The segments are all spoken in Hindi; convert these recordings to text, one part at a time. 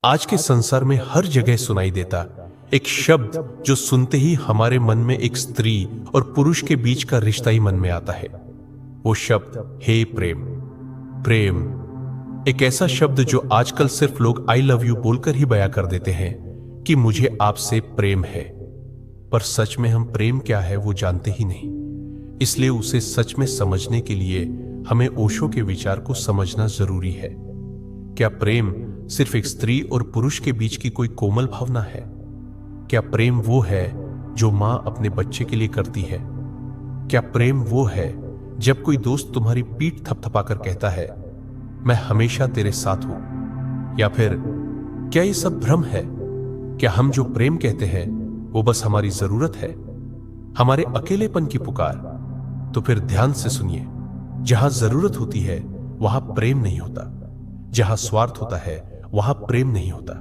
आज के संसार में हर जगह सुनाई देता एक शब्द जो सुनते ही हमारे मन में एक स्त्री और पुरुष के बीच का रिश्ता ही मन में आता है। वो शब्द है प्रेम। प्रेम एक ऐसा शब्द जो आजकल सिर्फ लोग आई लव यू बोलकर ही बयां कर देते हैं कि मुझे आपसे प्रेम है, पर सच में हम प्रेम क्या है वो जानते ही नहीं। इसलिए उसे सच में समझने के लिए हमें ओशो के विचार को समझना जरूरी है। क्या प्रेम सिर्फ एक स्त्री और पुरुष के बीच की कोई कोमल भावना है? क्या प्रेम वो है जो मां अपने बच्चे के लिए करती है? क्या प्रेम वो है जब कोई दोस्त तुम्हारी पीठ थपथपाकर कहता है मैं हमेशा तेरे साथ हूं? या फिर क्या ये सब भ्रम है? क्या हम जो प्रेम कहते हैं वो बस हमारी जरूरत है, हमारे अकेलेपन की पुकार? तो फिर ध्यान से सुनिए, जहां जरूरत होती है वहां प्रेम नहीं होता, जहां स्वार्थ होता है वहां प्रेम नहीं होता,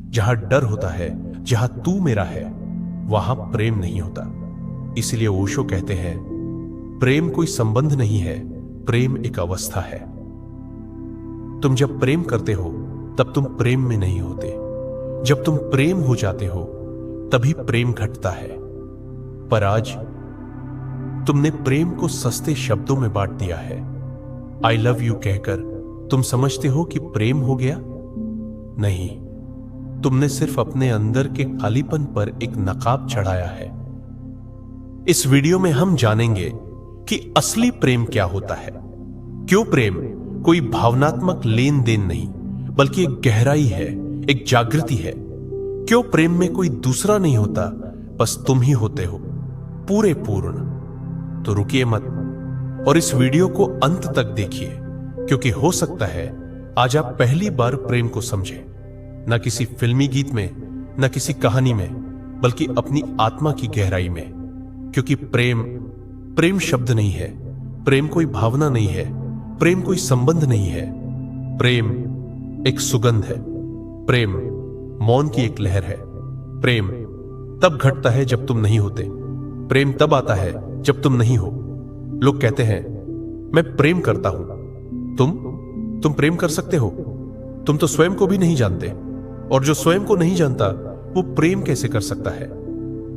जहां डर होता है, जहां तू मेरा है, वहां प्रेम नहीं होता। इसलिए ओशो कहते हैं प्रेम कोई संबंध नहीं है, प्रेम एक अवस्था है। तुम जब प्रेम करते हो तब तुम प्रेम में नहीं होते, जब तुम प्रेम हो जाते हो तभी प्रेम घटता है। पर आज तुमने प्रेम को सस्ते शब्दों में बांट दिया है। आई लव यू कहकर तुम समझते हो कि प्रेम हो गया? नहीं, तुमने सिर्फ अपने अंदर के खालीपन पर एक नकाब चढ़ाया है। इस वीडियो में हम जानेंगे कि असली प्रेम क्या होता है, क्यों प्रेम कोई भावनात्मक लेन देन नहीं बल्कि एक गहराई है, एक जागृति है, क्यों प्रेम में कोई दूसरा नहीं होता, बस तुम ही होते हो पूरे पूर्ण। तो रुकिए मत और इस वीडियो को अंत तक देखिए, क्योंकि हो सकता है आज आप पहली बार प्रेम को समझें, न किसी फिल्मी गीत में, न किसी कहानी में, बल्कि अपनी आत्मा की गहराई में। क्योंकि प्रेम शब्द नहीं है, प्रेम कोई भावना नहीं है, प्रेम कोई संबंध नहीं है। प्रेम एक सुगंध है, प्रेम मौन की एक लहर है। प्रेम तब घटता है जब तुम नहीं होते, प्रेम तब आता है जब तुम नहीं हो। लोग कहते हैं मैं प्रेम करता हूं। तुम प्रेम कर सकते हो? तुम तो स्वयं को भी नहीं जानते, और जो स्वयं को नहीं जानता वो प्रेम कैसे कर सकता है?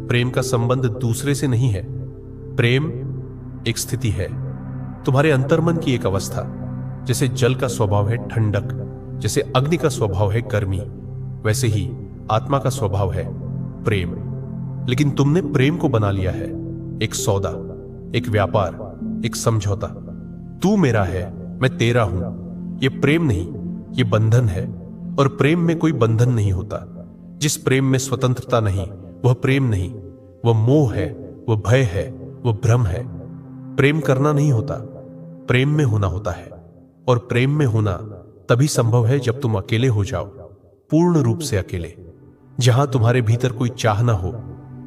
प्रेम का संबंध दूसरे से नहीं है। प्रेम एक स्थिति है, तुम्हारे अंतर्मन की एक अवस्था। जैसे जल का स्वभाव है ठंडक, जैसे अग्नि का स्वभाव है गर्मी, वैसे ही आत्मा का स्वभाव है प्रेम। लेकिन तुमने प्रेम को बना लिया है एक सौदा, एक व्यापार, एक समझौता। तू मेरा है, मैं तेरा हूं। ये प्रेम नहीं, ये बंधन है। और प्रेम में कोई बंधन नहीं होता। जिस प्रेम में स्वतंत्रता नहीं वह प्रेम नहीं, वह मोह है, वह भय है, वह भ्रम है। प्रेम करना नहीं होता, प्रेम में होना होता है। और प्रेम में होना तभी संभव है जब तुम अकेले हो जाओ, पूर्ण रूप से अकेले, जहां तुम्हारे भीतर कोई चाह ना हो,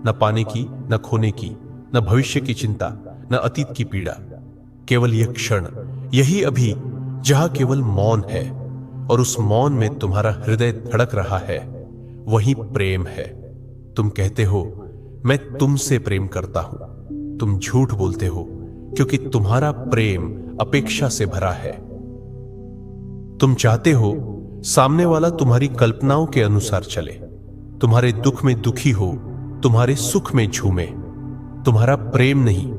न पाने की, न खोने की, न भविष्य की चिंता, न अतीत की पीड़ा। केवल यह क्षण, यही अभी, जहां केवल मौन है, और उस मौन में तुम्हारा हृदय धड़क रहा है, वही प्रेम है। तुम कहते हो मैं तुमसे प्रेम करता हूं। तुम झूठ बोलते हो, क्योंकि तुम्हारा प्रेम अपेक्षा से भरा है। तुम चाहते हो सामने वाला तुम्हारी कल्पनाओं के अनुसार चले, तुम्हारे दुख में दुखी हो, तुम्हारे सुख में झूमे। तुम्हारा प्रेम नहीं,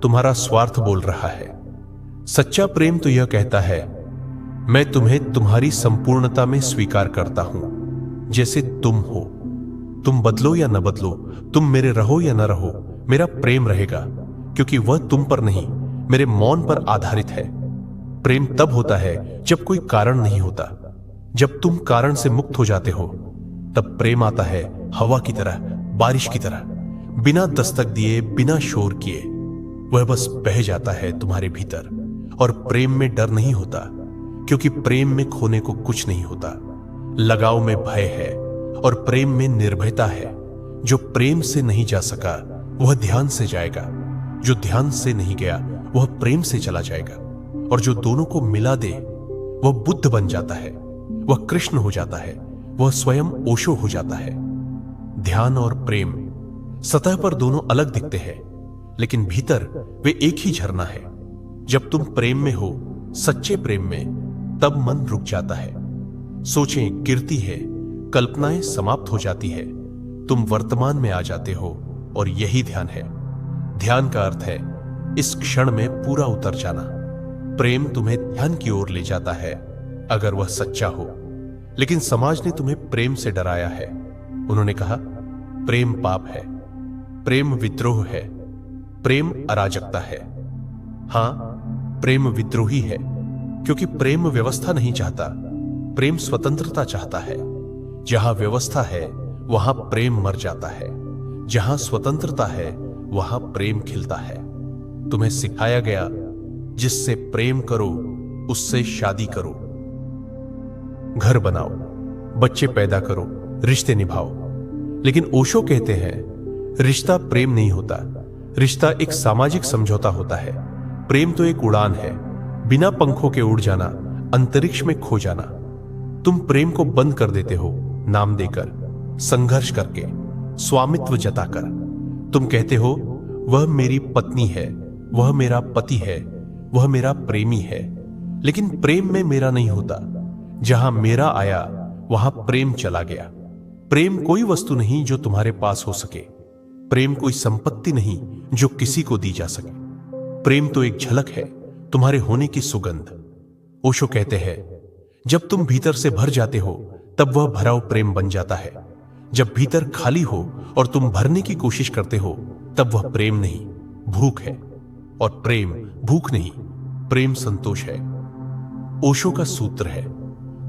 तुम्हारा स्वार्थ बोल रहा है। सच्चा प्रेम तो यह कहता है मैं तुम्हें तुम्हारी संपूर्णता में स्वीकार करता हूं, जैसे तुम हो। तुम बदलो या न बदलो, तुम मेरे रहो या न रहो, मेरा प्रेम रहेगा, क्योंकि वह तुम पर नहीं, मेरे मौन पर आधारित है। प्रेम तब होता है जब कोई कारण नहीं होता। जब तुम कारण से मुक्त हो जाते हो तब प्रेम आता है हवा की तरह, बारिश की तरह, बिना दस्तक दिए, बिना शोर किए। वह बस बह जाता है तुम्हारे भीतर। और प्रेम में डर नहीं होता, क्योंकि प्रेम में खोने को कुछ नहीं होता। लगाव में भय है और प्रेम में निर्भयता है। जो प्रेम से नहीं जा सका वह ध्यान से जाएगा, जो ध्यान से नहीं गया वह प्रेम से चला जाएगा। और जो दोनों को मिला दे वह बुद्ध बन जाता है, वह कृष्ण हो जाता है, वह स्वयं ओशो हो जाता है। ध्यान और प्रेम सतह पर दोनों अलग दिखते हैं, लेकिन भीतर वे एक ही झरना है। जब तुम प्रेम में हो, सच्चे प्रेम में, तब मन रुक जाता है। सोचें गिरती है, कल्पनाएं समाप्त हो जाती है, तुम वर्तमान में आ जाते हो, और यही ध्यान है। ध्यान का अर्थ है इस क्षण में पूरा उतर जाना। प्रेम तुम्हें ध्यान की ओर ले जाता है अगर वह सच्चा हो। लेकिन समाज ने तुम्हें प्रेम से डराया है। उन्होंने कहा प्रेम पाप है, प्रेम विद्रोह है, प्रेम अराजकता है। हां, प्रेम विद्रोही है, क्योंकि प्रेम व्यवस्था नहीं चाहता, प्रेम स्वतंत्रता चाहता है। जहां व्यवस्था है वहां प्रेम मर जाता है, जहां स्वतंत्रता है वहां प्रेम खिलता है। तुम्हें सिखाया गया जिससे प्रेम करो उससे शादी करो, घर बनाओ, बच्चे पैदा करो, रिश्ते निभाओ। लेकिन ओशो कहते हैं रिश्ता प्रेम नहीं होता, रिश्ता एक सामाजिक समझौता होता है। प्रेम तो एक उड़ान है, बिना पंखों के उड़ जाना, अंतरिक्ष में खो जाना। तुम प्रेम को बंद कर देते हो, नाम देकर, संघर्ष करके, स्वामित्व जताकर। तुम कहते हो वह मेरी पत्नी है, वह मेरा पति है, वह मेरा प्रेमी है। लेकिन प्रेम में मेरा नहीं होता। जहां मेरा आया वहां प्रेम चला गया। प्रेम कोई वस्तु नहीं जो तुम्हारे पास हो सके, प्रेम कोई संपत्ति नहीं जो किसी को दी जा सके। प्रेम तो एक झलक है, तुम्हारे होने की सुगंध। ओशो कहते हैं जब तुम भीतर से भर जाते हो तब वह भराव प्रेम बन जाता है। जब भीतर खाली हो और तुम भरने की कोशिश करते हो तब वह प्रेम नहीं, भूख है। और प्रेम भूख नहीं, प्रेम संतोष है। ओशो का सूत्र है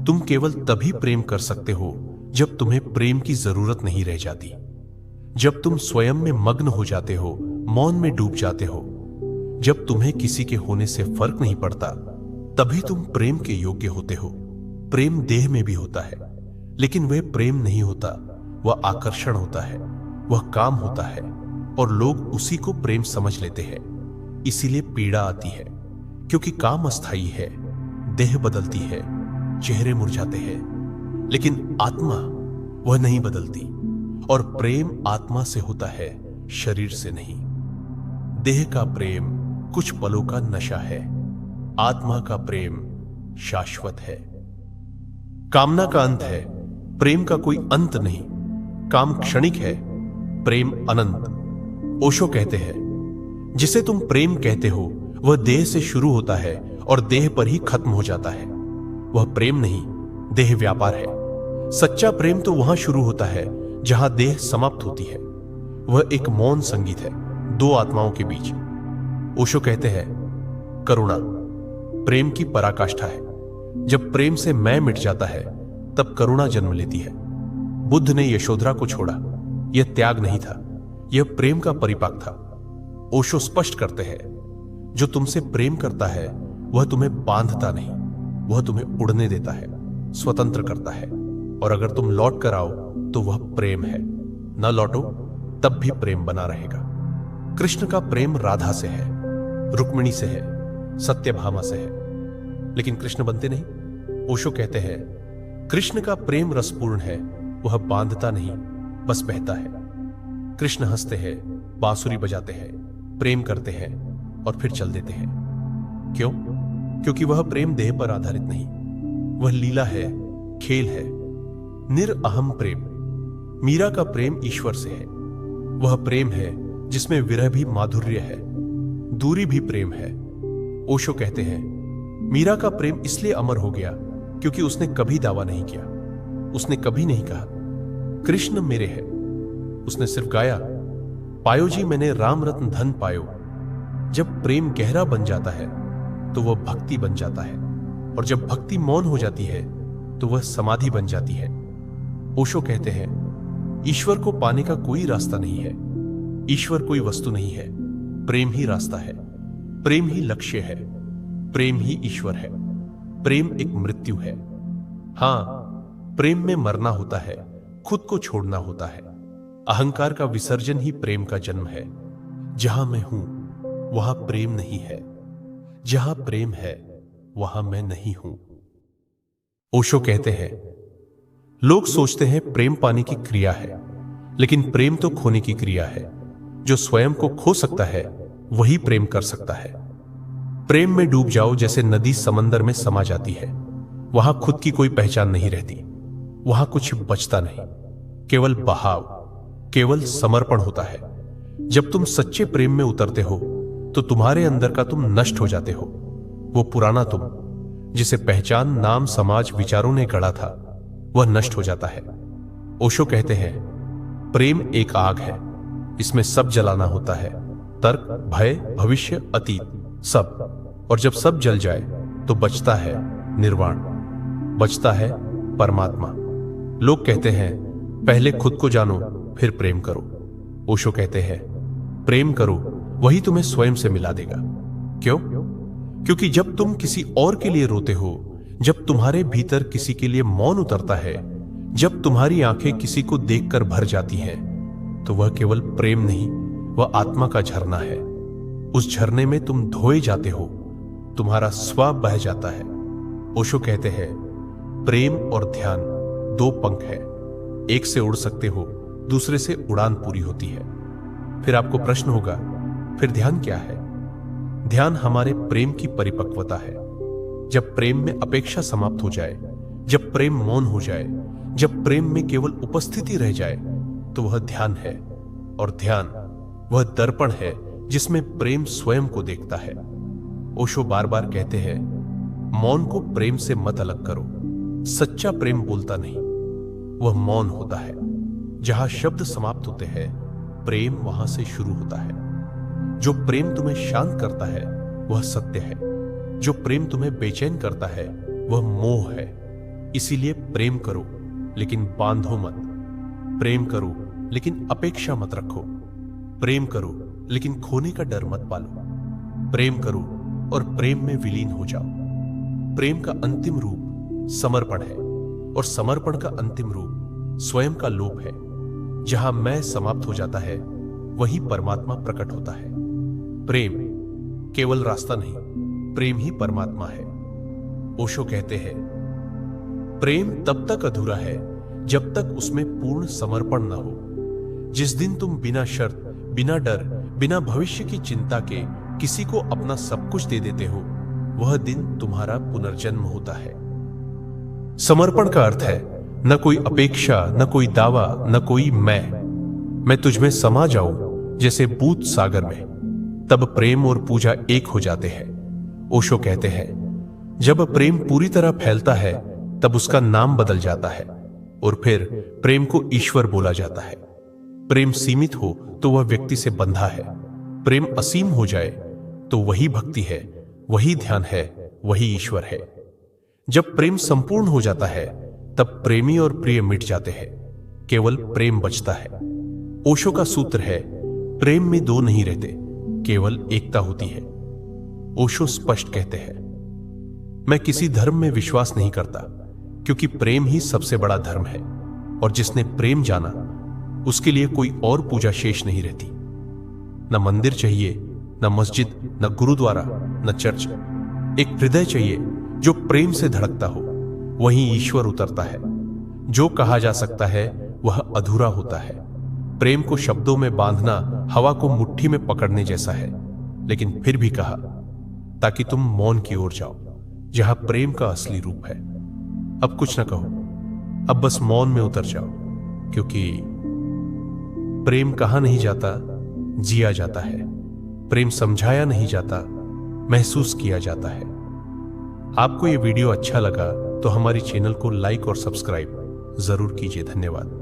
तुम केवल तभी प्रेम कर सकते हो जब तुम्हें प्रेम की जरूरत नहीं रह जाती। जब तुम स्वयं में मग्न हो जाते हो, मौन में डूब जाते हो, जब तुम्हें किसी के होने से फर्क नहीं पड़ता, तभी तुम प्रेम के योग्य होते हो। प्रेम देह में भी होता है, लेकिन वह प्रेम नहीं होता, वह आकर्षण होता है, वह काम होता है, और लोग उसी को प्रेम समझ लेते हैं। इसीलिए पीड़ा आती है, क्योंकि काम अस्थायी है, देह बदलती है, चेहरे मुरझाते हैं, लेकिन आत्मा वह नहीं बदलती। और प्रेम आत्मा से होता है, शरीर से नहीं। देह का प्रेम कुछ पलों का नशा है, आत्मा का प्रेम शाश्वत है। कामना का अंत है, प्रेम का कोई अंत नहीं। काम क्षणिक है, प्रेम अनंत। ओशो कहते हैं जिसे तुम प्रेम कहते हो वह देह से शुरू होता है और देह पर ही खत्म हो जाता है। वह प्रेम नहीं, देह व्यापार है। सच्चा प्रेम तो वहां शुरू होता है जहां देह समाप्त होती है। वह एक मौन संगीत है दो आत्माओं के बीच। ओशो कहते हैं करुणा प्रेम की पराकाष्ठा है। जब प्रेम से मैं मिट जाता है तब करुणा जन्म लेती है। बुद्ध ने यशोधरा को छोड़ा, यह त्याग नहीं था, यह प्रेम का परिपाक था। ओशो स्पष्ट करते हैं जो तुमसे प्रेम करता है वह तुम्हें बांधता नहीं, वह तुम्हें उड़ने देता है, स्वतंत्र करता है। और अगर तुम लौट कर आओ तो वह प्रेम है, न लौटो तब भी प्रेम बना रहेगा। कृष्ण का प्रेम राधा से है, रुक्मिणी से है, सत्यभामा से है, लेकिन कृष्ण बनते नहीं। ओशो कहते हैं कृष्ण का प्रेम रसपूर्ण है, वह बांधता नहीं, बस बहता है। कृष्ण हंसते हैं, बांसुरी बजाते हैं, प्रेम करते हैं और फिर चल देते हैं। क्यों? क्योंकि वह प्रेम देह पर आधारित नहीं, वह लीला है, खेल है, निरअहम प्रेम। मीरा का प्रेम ईश्वर से है। वह प्रेम है जिसमें विरह भी माधुर्य है, दूरी भी प्रेम है। ओशो कहते हैं मीरा का प्रेम इसलिए अमर हो गया क्योंकि उसने कभी दावा नहीं किया, उसने कभी नहीं कहा कृष्ण मेरे है। उसने सिर्फ गाया पायो जी मैंने राम रत्न धन पायो। जब प्रेम गहरा बन जाता है तो वह भक्ति बन जाता है, और जब भक्ति मौन हो जाती है तो वह समाधि बन जाती है। ओशो कहते हैं ईश्वर को पाने का कोई रास्ता नहीं है, ईश्वर कोई वस्तु नहीं है, प्रेम ही रास्ता है, प्रेम ही लक्ष्य है, प्रेम ही ईश्वर है। प्रेम एक मृत्यु है। हां, प्रेम में मरना होता है, खुद को छोड़ना होता है। अहंकार का विसर्जन ही प्रेम का जन्म है। जहां मैं हूं वहां प्रेम नहीं है, जहां प्रेम है वहां मैं नहीं हूं। ओशो कहते हैं लोग सोचते हैं प्रेम पाने की क्रिया है, लेकिन प्रेम तो खोने की क्रिया है। जो स्वयं को खो सकता है वही प्रेम कर सकता है। प्रेम में डूब जाओ जैसे नदी समंदर में समा जाती है, वहां खुद की कोई पहचान नहीं रहती। वहां कुछ बचता नहीं, केवल बहाव, केवल समर्पण होता है। जब तुम सच्चे प्रेम में उतरते हो तो तुम्हारे अंदर का तुम नष्ट हो जाते हो। वो पुराना तुम, जिसे पहचान, नाम, समाज, विचारों ने गढ़ा था, वह नष्ट हो जाता है। ओशो कहते हैं, प्रेम एक आग है, इसमें सब जलाना होता है, तर्क, भय, भविष्य, अतीत, सब। और जब सब जल जाए तो बचता है निर्वाण, बचता है परमात्मा। लोग कहते हैं पहले खुद को जानो फिर प्रेम करो। ओशो कहते हैं प्रेम करो, वही तुम्हें स्वयं से मिला देगा। क्यों? क्योंकि जब तुम किसी और के लिए रोते हो, जब तुम्हारे भीतर किसी के लिए मौन उतरता है, जब तुम्हारी आंखें किसी को देखकर भर जाती हैं, तो वह केवल प्रेम नहीं, वह आत्मा का झरना है। उस झरने में तुम धोए जाते हो, तुम्हारा स्व बह जाता है। ओशो कहते हैं प्रेम और ध्यान दो पंख है, एक से उड़ सकते हो, दूसरे से उड़ान पूरी होती है। फिर आपको प्रश्न होगा, फिर ध्यान क्या है? ध्यान हमारे प्रेम की परिपक्वता है। जब प्रेम में अपेक्षा समाप्त हो जाए, जब प्रेम मौन हो जाए, जब प्रेम में केवल उपस्थिति रह जाए, तो वह ध्यान है। और ध्यान वह दर्पण है जिसमें प्रेम स्वयं को देखता है। ओशो बार बार कहते हैं मौन को प्रेम से मत अलग करो। सच्चा प्रेम बोलता नहीं, वह मौन होता है। जहां शब्द समाप्त होते हैं, प्रेम वहां से शुरू होता है। जो प्रेम तुम्हें शांत करता है वह सत्य है, जो प्रेम तुम्हें बेचैन करता है वह मोह है। इसीलिए प्रेम करो लेकिन बांधो मत, प्रेम करो लेकिन अपेक्षा मत रखो, प्रेम करो लेकिन खोने का डर मत पालो। प्रेम करो और प्रेम में विलीन हो जाओ। प्रेम का अंतिम रूप समर्पण है, और समर्पण का अंतिम रूप स्वयं का लोप है। जहां मैं समाप्त हो जाता है, वही परमात्मा प्रकट होता है। प्रेम केवल रास्ता नहीं, प्रेम ही परमात्मा है। ओशो कहते हैं प्रेम तब तक अधूरा है जब तक उसमें पूर्ण समर्पण न हो। जिस दिन तुम बिना शर्त, बिना डर, बिना भविष्य की चिंता के किसी को अपना सब कुछ दे देते हो, वह दिन तुम्हारा पुनर्जन्म होता है। समर्पण का अर्थ है न कोई अपेक्षा, न कोई दावा, न कोई मैं तुझमें समा जाऊं जैसे बूंद सागर में। तब प्रेम और पूजा एक हो जाते हैं। ओशो कहते हैं जब प्रेम पूरी तरह फैलता है तब उसका नाम बदल जाता है, और फिर प्रेम को ईश्वर बोला जाता है। प्रेम सीमित हो तो वह व्यक्ति से बंधा है, प्रेम असीम हो जाए तो वही भक्ति है, वही ध्यान है, वही ईश्वर है। जब प्रेम संपूर्ण हो जाता है तब प्रेमी और प्रिय मिट जाते हैं, केवल प्रेम बचता है। ओशो का सूत्र है प्रेम में दो नहीं रहते, केवल एकता होती है। ओशो स्पष्ट कहते हैं मैं किसी धर्म में विश्वास नहीं करता, क्योंकि प्रेम ही सबसे बड़ा धर्म है, और जिसने प्रेम जाना उसके लिए कोई और पूजा शेष नहीं रहती। न मंदिर चाहिए, न मस्जिद, न गुरुद्वारा, न चर्च। एक हृदय चाहिए जो प्रेम से धड़कता हो, वहीं ईश्वर उतरता है। जो कहा जा सकता है वह अधूरा होता है। प्रेम को शब्दों में बांधना हवा को मुट्ठी में पकड़ने जैसा है, लेकिन फिर भी कहा ताकि तुम मौन की ओर जाओ, जहां प्रेम का असली रूप है। अब कुछ न कहो, अब बस मौन में उतर जाओ, क्योंकि प्रेम कहा नहीं जाता, जिया जाता है। प्रेम समझाया नहीं जाता, महसूस किया जाता है। आपको यह वीडियो अच्छा लगा तो हमारी चैनल को लाइक और सब्सक्राइब जरूर कीजिए। धन्यवाद।